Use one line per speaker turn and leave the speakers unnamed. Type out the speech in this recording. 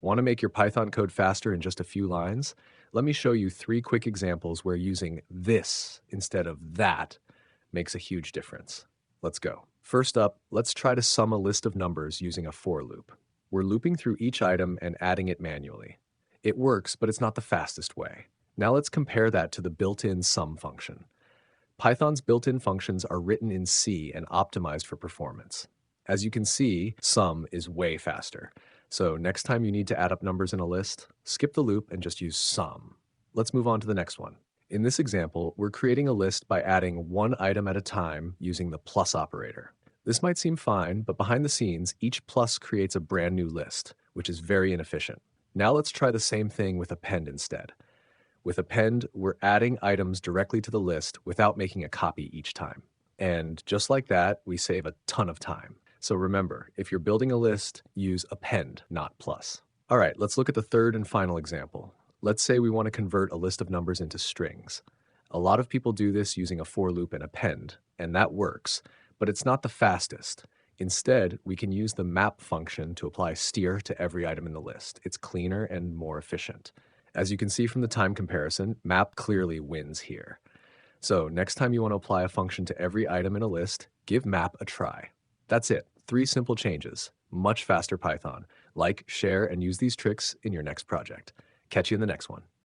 Want to make your Python code faster in just a few lines? Let me show you 3 quick examples where using this instead of that makes a huge difference. Let's go. First up, let's try to sum a list of numbers using a for loop. We're looping through each item and adding it manually. It works, but it's not the fastest way. Now let's compare that to the built-in sum function. Python's built-in functions are written in C and optimized for performance. As you can see, sum is way faster. So next time you need to add up numbers in a list, skip the loop and just use sum. Let's move on to the next one. In this example, we're creating a list by adding one item at a time using the plus operator. This might seem fine, but behind the scenes, each plus creates a brand new list, which is very inefficient. Now let's try the same thing with append instead. With append, we're adding items directly to the list without making a copy each time. And just like that, we save a ton of time. So remember, if you're building a list, use append, not plus. All right, let's look at the third and final example. Let's say we want to convert a list of numbers into strings. A lot of people do this using a for loop and append, and that works, but it's not the fastest. Instead, we can use the map function to apply steer to every item in the list. It's cleaner and more efficient. As you can see from the time comparison, map clearly wins here. So next time you want to apply a function to every item in a list, give map a try. That's it. 3 simple changes. Much faster Python. Like, share, and use these tricks in your next project. Catch you in the next one.